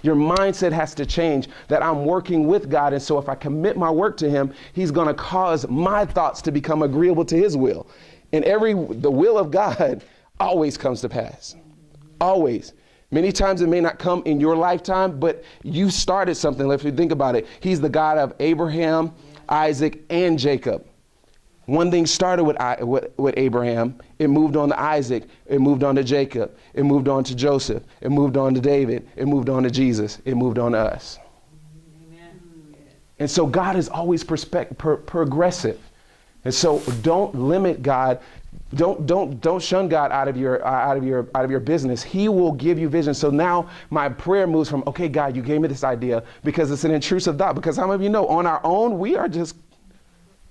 your mindset has to change, that I'm working with God. And so if I commit my work to him, he's going to cause my thoughts to become agreeable to his will. And the will of God always comes to pass. Always. Many times it may not come in your lifetime, but you started something. If you think about it, he's the God of Abraham, Isaac, and Jacob. One thing started with Abraham, it moved on to Isaac, it moved on to Jacob, it moved on to Joseph, it moved on to David, it moved on to Jesus, it moved on to us. Amen. And so God is always progressive. And so don't limit God. Don't shun God out of your business. He will give you vision. So now my prayer moves from, okay, God, you gave me this idea, because it's an intrusive thought. Because how many of you know on our own, we're a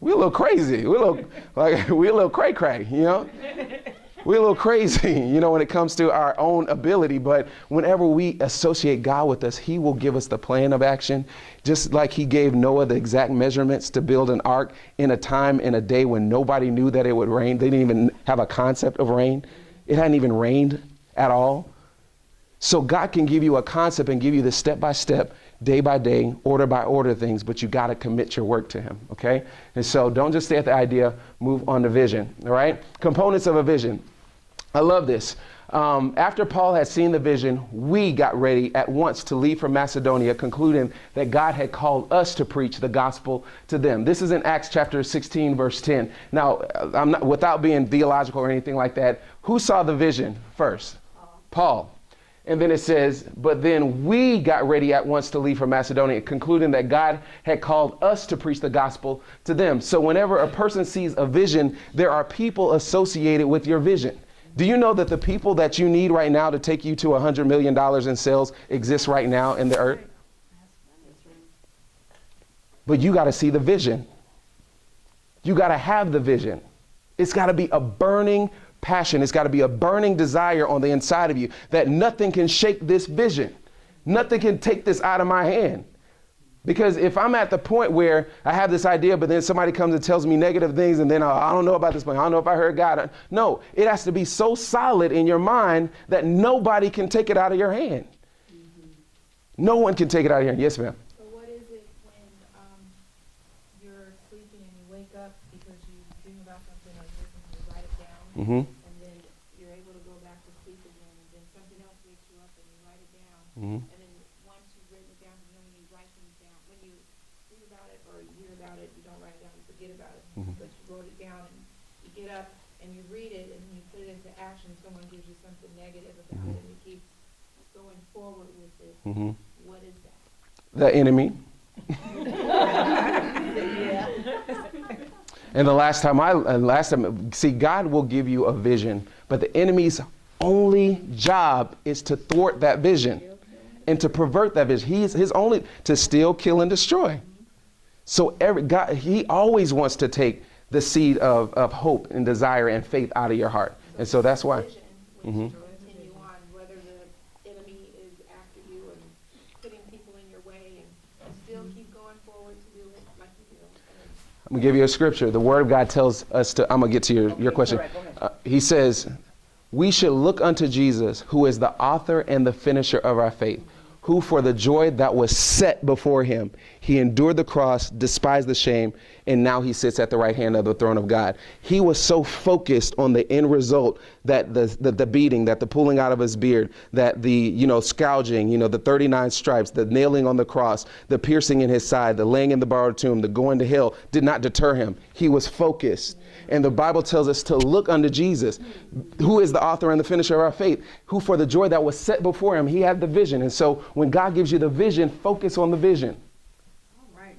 little crazy. We're a little cray-cray, you know? We're a little crazy, you know, when it comes to our own ability. But whenever we associate God with us, he will give us the plan of action. Just like he gave Noah the exact measurements to build an ark in a time, in a day when nobody knew that it would rain. They didn't even have a concept of rain. It hadn't even rained at all. So God can give you a concept and give you the step-by-step, day by day, order by order things, but you got to commit your work to him, okay? And so don't just stay at the idea, move on to vision, all right? Components of a vision. I love this. After Paul had seen the vision, we got ready at once to leave for Macedonia, concluding that God had called us to preach the gospel to them. This is in Acts chapter 16, verse 10. Now, I'm not, without being theological or anything like that, who saw the vision first? Paul. And then it says, but then we got ready at once to leave for Macedonia, concluding that God had called us to preach the gospel to them. So whenever a person sees a vision, there are people associated with your vision. Do you know that the people that you need right now to take you to $100 million in sales exist right now in the earth? But you got to see the vision. You got to have the vision. It's got to be a burning passion. It's got to be a burning desire on the inside of you that nothing can shake this vision. Nothing can take this out of my hand. Because if I'm at the point where I have this idea, but then somebody comes and tells me negative things, and then I don't know about this plan, I don't know if I heard God. No, it has to be so solid in your mind that nobody can take it out of your hand. Mm-hmm. No one can take it out of your hand. Yes, ma'am. So what is it when you're sleeping and you wake up because you dream about something like this and you write it down, mm-hmm. and then you're able to go back to sleep again, and then something else wakes you up and you write it down, mm-hmm. and then once you've written it down, you know, when you write things down, when you think about it or you hear about it, you don't write it down, you forget about it, mm-hmm. but you wrote it down and you get up and you read it and you put it into action. Someone gives you something negative about mm-hmm. it and you keep going forward with it. Mm-hmm. What is that? The enemy. And the last time, see, God will give you a vision, but the enemy's only job is to thwart that vision and to pervert that vision. His only to steal, kill, and destroy. So God, he always wants to take the seed of hope and desire and faith out of your heart. And so that's why. Mm-hmm. Continue on, whether the enemy is after you and putting people in your way, and still keep going forward to do it like you do. I'm going to give you a scripture. The word of God tells us to, I'm going to get to your question. He says, we should look unto Jesus, who is the author and the finisher of our faith, who for the joy that was set before him, he endured the cross, despised the shame, and now he sits at the right hand of the throne of God. He was so focused on the end result, that the beating, that the pulling out of his beard, that the, scourging, the 39 stripes, the nailing on the cross, the piercing in his side, the laying in the borrowed tomb, the going to hell did not deter him. He was focused. And the Bible tells us to look unto Jesus, who is the author and the finisher of our faith, who for the joy that was set before him, he had the vision. And so when God gives you the vision, focus on the vision. All right.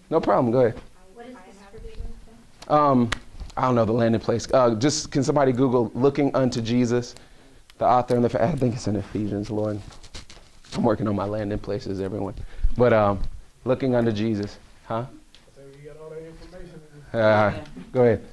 No problem. Go ahead. What is the scripture? I don't know the landing place. Just can somebody Google looking unto Jesus, the author and I think it's in Ephesians, Lord. I'm working on my landing places, everyone. But looking unto Jesus. Huh? So you got all that information. Go ahead.